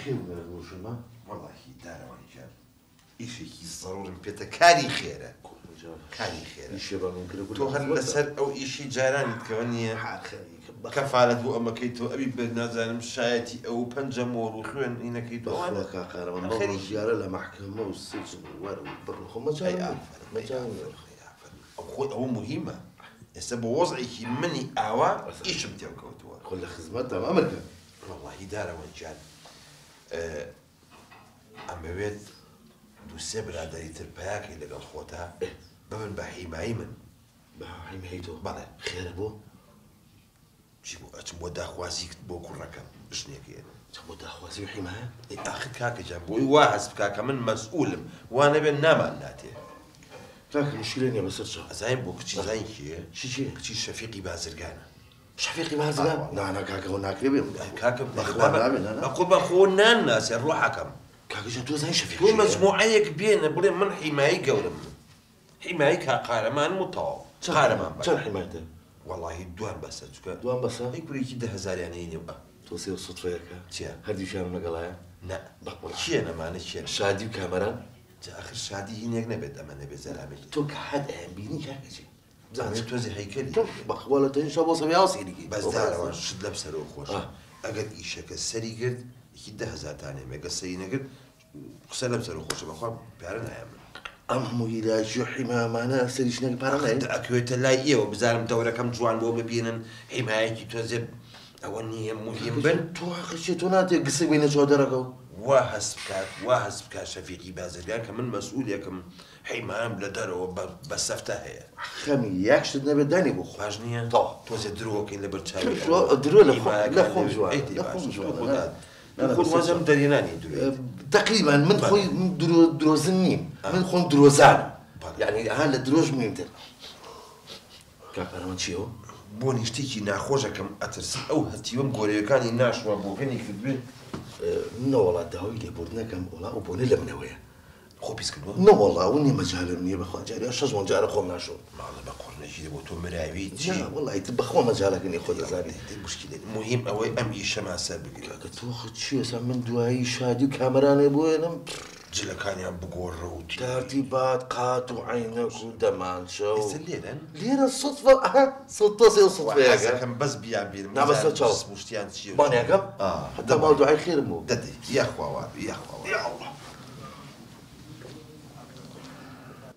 خير من الوشمة والله دار وانجاب إشي ضروري بيتا كاري خيره كاري خيره الشباب ممكن يقول تو هل لسر أو إشي جاراني تكوني كفالة بو أما كيتو أبي بنازل مشايتي أو بنجمور وخوين إنا كيتو أخوة كاكارا من بابا زيارة لمحكمة والسجن وبرخو ما جانا ما جانا أو مهمة يسبب وضعي مني أعوى إيش بتيو كوتوا كل خدمتها أمريكا والله دار وانجاب أما بيت دوسي برادري ترباكي لقال خوتها بمن بحيماي من بحيمايتو بله خير بو جيبو أتمو داخوازيك بو كل رقم إشنيكي تمو داخوازي وحيماها أخذ كاكا جنبوي واحد كاكا من مسؤول وأنا بين نام الناتي كاكا مشكلة بس ارجع زين بو كتشي زين شي كتشي شفيقي بازرقانا شفيقي بازرقان لا أنا كاكا هناك ربيم كاكا بخوان أقول بخونا الناس الروح حكم كاكا جنتو زين شفيقي تو مجموعيك بين بقول من حماية قولم حماية كقارمان مطاو قارمان شو حمايته والله دوان بس دوان بس يقول لي كده هزار يعني يبقى توصي الصدفة ياك تيا هدي شانو نقلايا لا بقبل شي أنا ما نشي شادي وكاميرا آخر شادي هناك نبت أما نبي زلامي تو كحد بيني كاكا شي زين توزي هيكلي تو بقبلة تنشا بوصم ياوسي ليكي بس دار شد لبسه رو خوش اگر ایشک سری گرد یکی 10,000 تانه مگه سری نگرد قصه لبسه رو خوش بخوام پیاره نهیم أمو إلى جحي ما أنا سريش نك بارنا أكيد تلاقيه وبزارم دورة كم جوان بو ببينن حماية توزب أولني مهم بن تو خشيتونات قصي بين شو درجة وهسبك شفيقي بازرقان كمن مسؤول كم حماية بلدر وبسفتها هي خمي ياكش نبي داني بخو باجنية توزب دروك اللي برتشاوي شو درو لا خو جوان لا خو جوان يقول وزم دريناني دروي تقريبا من خوي من دروزنين من خوي دروزان يعني هلا دروج ميمتر كاكا من شيء بوني شتيكي ناخوجا كم أترسل أو هتيوم غوري كاني ناشوا بوغني كذبين نو والله داوي لي بورنا كم والله وبوني لمنوية خو بيسكنوا نو والله وني مجال مني بخو جاري أشجع من جاري خو ناشوا ما الله بقول نجي بوتو مراوي لا والله يتبخو مجالك إني خد زاري دي مشكلة المهم أوي أم إيش ما سابق كاكا توخد شيء سام من دواي شادي كاميراني بوي أنا جل كان يام بقول روتي ترتيبات قاتو عينك ودمان شو الليلة ليرة الصدفة صدفة سي الصدفة يا كا كم بس بيعبير لا بس تشاو مشتيان شيء بان يا كا حتى موضوع خير مو ددي يا أخوة وابي يا أخوة يا الله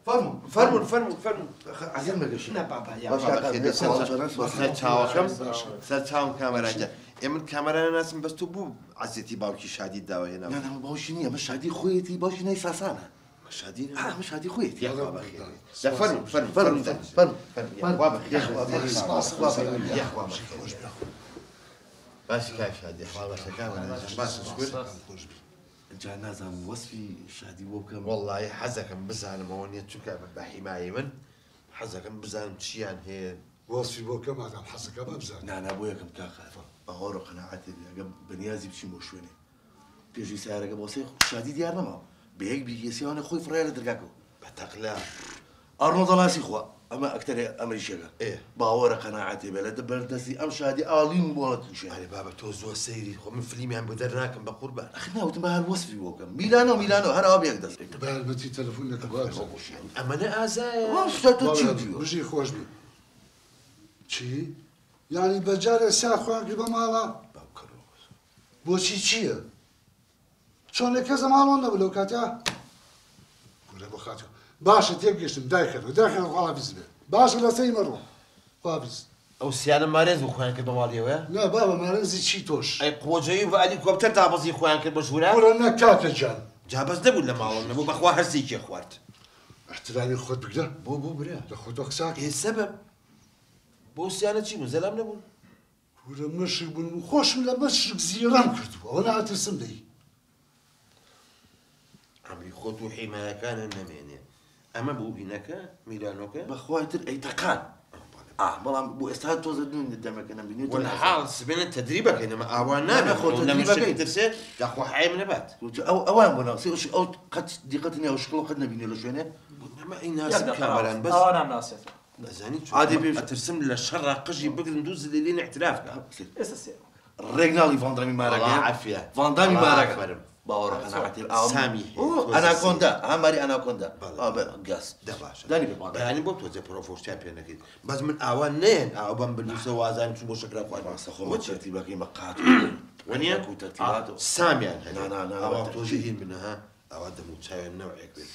فرموا عزيز ما قشي لا بابا يا بابا سرچاوم كاميرا جا من كاميرا ناس بس تبو عزيتي باوكي شادي داوا هنا لا ما باوشيني مش شادي خويتي باوشيني ساسانا شادي مش شادي خويتي يا بابا خير لا فرموا يا بابا يا بابا باش كيف شادي والله شكاوى باش شكون جانا وصفي شادي وكم والله حزكم بزعل مونية شكا بحماية من حزكم بزعل تشيان هي وصفي بوكم هذا حزك ببزعل لا أنا أبويا كم كاخا أغور قناعتي بنيازي بشي موشوني بيجي سعر قبل وصيخ شادي ديارنا ما بيك بيجي أنا خوي فريال درجاكو بتقلا أرنو ضلاسي خوا أما أكتر أمريكا إيه باور قناعتي بلد بلدسي أم شادي آلين بولد إن شاء الله بابا توزو سيري خو من فيلم عم بدرناكم بقربان أخنا وتما هالوصفي وكم ميلانو هذا أبي أقدر بهالبتي تلفونك بغابزة أما أنا أزاي واش تتشيديو بجي خوش بي چی؟ يعني بجاري ساعة خوان قريبا مالا بوشي چيه؟ شون كذا مالون نبلو كاتيا؟ قول ابو خاتيو باشا تيقشتم داخل غابز به باشا لا سي مرو غابز أو سيانا مارز وخوان كده مالي ويا؟ لا بابا ما رنزي شي توش أي قوجي وعلي كوبتر تعبزي خوان كده مشهورة؟ قول أنا كاكا جان جابز نبول لما والله نبو بخوا هرسيك يا خوات احترامي خود بقدر بو برا لخود وكساك إيه السبب؟ بو سيانا شي مزلام نبول؟ ولا مشرق بن خوش ولا مشرق زيران كردو وانا اترسم لي عمري خطو حماية كان النميني أما بو هناك ميلانوكا بخواتر أي تقان والله بو استاذ توزدون قدامك أنا بنيوتن والحال سبنا التدريبك إنما أوانا ناخذ تدريبك ترسي داخو حي من بعد أوان بنا سيوش أو قد دقتني أو شكله قد نبيني له شوية ما ناس كاملا بس أنا ناس زاني عادي بيش ترسم للشر قجي بقدر ندوز اللي لين اعترافنا اساسي ريجنالي فاندامي مارك الله عافية فاندامي الله مارك أكبر. باور قناعتي سامي انا كوندا ماري انا كوندا قاس ده باشا داني ببعض يعني بوت وزي بروفوش تشامبيون اكيد بس من اوانين او بن بالنسبه وازان شو شكرا ما خو سخو ترتيبك مقاط ونيا ترتيباته سامي يعني لا او توجيهين منها او هذا متساوي النوع كبير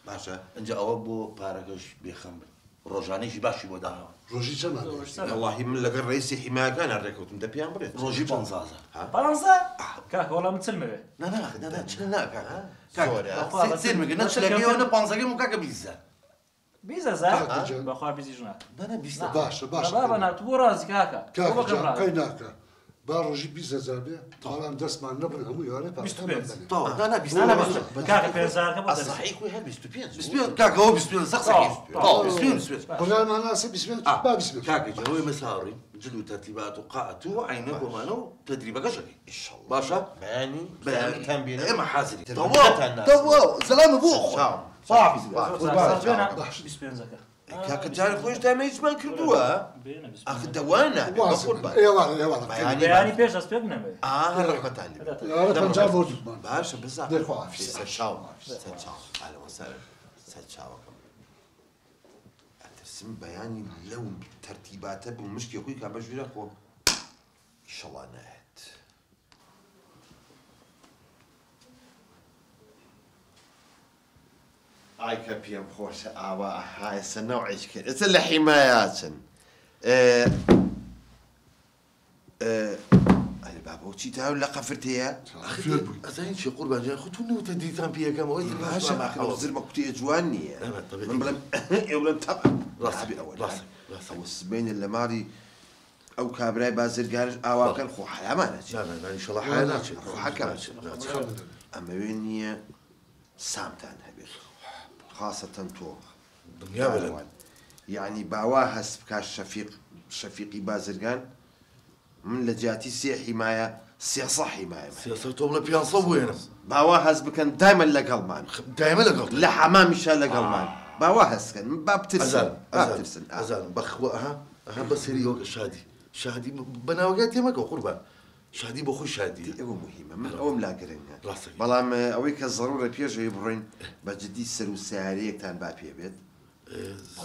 باشا انجا اوبو باراكش بيخم روجانيش باشي بودا روجي جمال والله من لقى الرئيس حمايه كان الركوت من دبيان بريت روجي بنزازا فرنسا كاك والله متسلمه لا كاكا سوري سير مي قلنا تلاقي وانا بانزاكي مو كاكا بيزا بيزا زا بخوا بيزي جنا انا بيزا باشا بابا انا تبوراز كاكا كاكا جا قيناكا باروجي بيزا زابي طالما دسمان نبر همو يوري طو انا انا كاكا بيزار كم الصحيح وهل بيستوبيان بسبيون كاكا هو بسبيون صح بسبيون قلنا ما ناسي بسمين با بسمين كاكا هو مساري جلو ترتيبات وقاعته عينك ومانو تدريبك شكل ان شاء الله باشا يعني كان بينا اما حازري توا تو سلام ابوخ صافي بسبين زكا كاك جاري خوش تا ما يسمع كردوها بينا بسبين اخ دوانا بقول بقى ايوا يعني بيش اسبقنا رحت علي يا ريت نجاب وجود باشا بزاف دير خواه في ستشاو اهلا وسهلا ستشاو ترسم بياني لو ترتيباته بالمشكله اخوي كان بجوي اخو ان شاء الله نهت هاي كبيم خوش اوا هاي السنه وعيش كده اتل حمايات انا بابا وشي تاو لا قفرتيا زين شي قربان جاي خذوني وتدي تامبيا كما وين باشا اوزر ما كنت جواني طبيعي من بلا يولا طبعا راسي اول راسي او السبين اللي ماري او كابراي بازر قال اواكل خو حيامانه لا ان شاء الله حياتك خو حكم اما وين سامتان هبل خاصة تو دنيا بلد يعني باواها سبكاش شفيقي بازرقان من لجاتي سي حماية سياسة حماية سياسة ولا بيان صوينا باواها سبكان دائما لقلمان دائما لقلت لا حمام مشان لقلمان باواها سكن من باب ترسن أزال بخ بس هي شادي بناوجات يمك قربان شادي بخو شادي هو مهمة من أول لا قرينا راسك بلام أويك الضرورة بيجي يبرين بجدي سر وساريك تان بابي بيت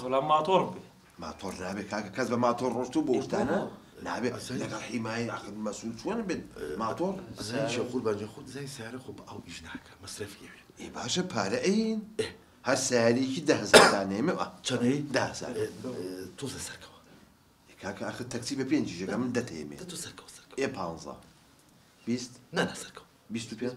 ولا ما تربي ما طور نابي كذب ما طور رشتو بوشتانا نابي لك الحماية أخذ مسؤول شو بين ما طور زين شو قربان ياخذ زي سعر خب أو إجناك مصرفية إيه باشا بارئين هالساري كده زاداني ما كان إيه ده ساري توصل سركوا كاك أخذ تاكسي بينجي جا من دتيمي توصل سركوا إيه بانزا بيست لا سركوا بيستو بيان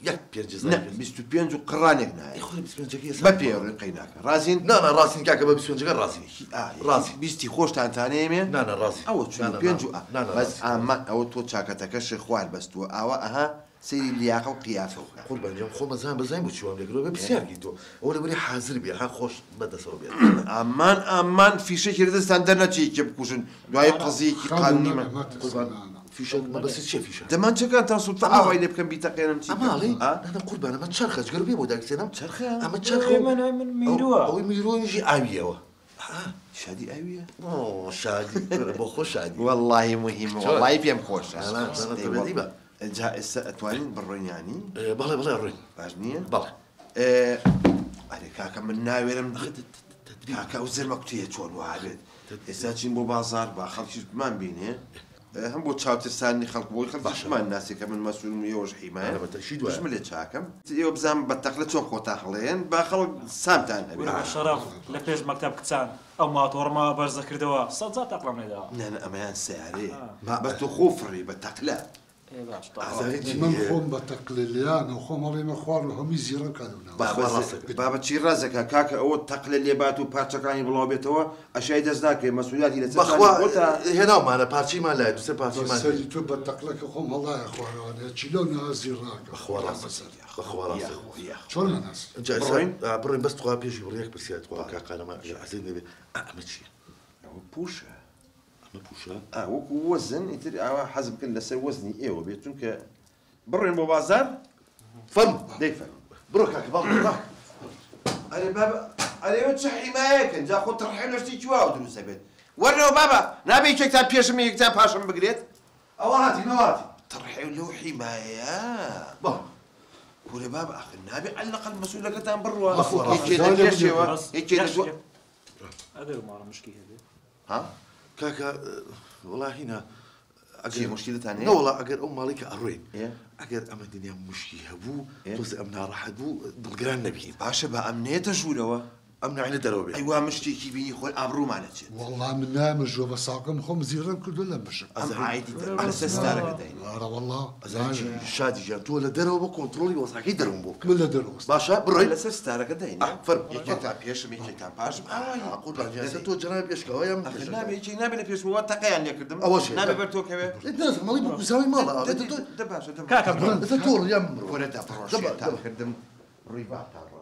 ياك بيرجز لا بيستو بيان جو قرانك نهاية يخوي بسم الله ما بيور قيناك رازين لا راسي كاكا بسم الله راسي راسي بيستي خوش تان تانيمي لا راسي أو شو بينجو لا بس أما أو تو شاكتك الشيخوال بس تو أو أها سيري اللياقة وقيافة قربان جام خو مزان بزين بتشوفهم لك لو بسيار كيتو ولا بري حاضر بيها خوش بدا سو بيها أمان في شيء كده استندرنا شيء كبكوشن دعاء قضية قانوني ما قربان في شيء ما بس شيء في شيء دمان شكان تاسو تعاوي اللي بكم بيتقينا متي أمالي أنا قربان ما تشرخش قربي بوداك سنة تشرخة أما تشرخ من ميروا أو ميرو يجي عاوية شادي أوية أوه شادي بخو شادي والله مهم والله يبيم خوش أنا تبدي بقى جاء السأتوالين برين يعني بلا الرين باجنية بلا أنا كاكا من ناويرم كاكا وزر مكتية شون وعابد إساتشين بو بازار باخلش ما بينه هم بو تشاو تساني خلق بو خلق ما الناس كمان مسؤول يوج حماية أنا بتشيد مش ملي تشاكم يو بزام بتقلت شون خوتا خلين باخلق سامتان الشرف لبيج مكتب كتان او ما تور ما باش ذكر دواء صدق اقرا من هذا لا امان سعري ما بس تخوفري بتقلا اي باش من خوم بتقليليان وخوم اللي مخوار هم يزيرن كانوا بابا تشي رازك كاكا او تقليل اللي باتو باتشكاني بلو بيتو اشي دزناك مسؤولياتي لا بخوا هنا ما انا بارتي ما لا دوسه بارتي ما سالي تو بتقلك خوم الله يا اخوان انا تشيلون زيراك بخوا راسك بخوا راسك شلون الناس انت برين بس تخوا بيجي بريك بس تخوا كاكا انا ما عزيزني امشي بوش ما بوشا وكو وزن يتري حسب كل سي وزني ايوه بيتونك برين بو بازار فم ديفا بروك اكبر انا بابا انا وتشحي معاك انت اخو ترحيل اشتي جوا ودروس بيت ورنو بابا نبي كتاب بيشم كتاب هاشم بقريت ئەوە هاتی نەوەهاتی تڕحێ لەو حیمایە بە ولا بابا اخي النبي علق المسؤول كتان بروا عفوا، هيك عفوا. كذا كشوا بەس هيك كذا ئەگەر ماڵە مشکی هەبێ ها کاکە وڵا هینە شي مشكلة ثانية نەوەڵا ئەگەر ئەو ماڵێکە ئەڕۆین إيه. ئەگەر ئەمە دنیا مشکی هەبوو إيه. تۆز ئەم ناڕەحەت بوو دڵگران نەبین باشا بقى امنيته جولوا ئەم ناعینە دەرەوە بێت ايوا مشتي بيني خويا ابرو مالتي والله من نامجوا بس عقم خم زيران كل ولا مش ام عادي على اساس دارك داين لا والله ئەزانجی شادی جان تۆ لە دەرەوە بە کۆنتترۆلی وەساکەی دەرم بۆ من لا دروس باشە على بڕۆین اساس دارك داين فرق. يجي تاع بيش يجي تاع باش قوربان تۆ جەناب پێشکەوە یام اخي النبي يجي نبي لبيش هو تقي اللي كردم أول شيء. نبي برتو كبير مەڵی بۆ کوزاوی ماڵە دباشا کاکە تۆ یام ولا دبروش تاع كردم ريبات تاع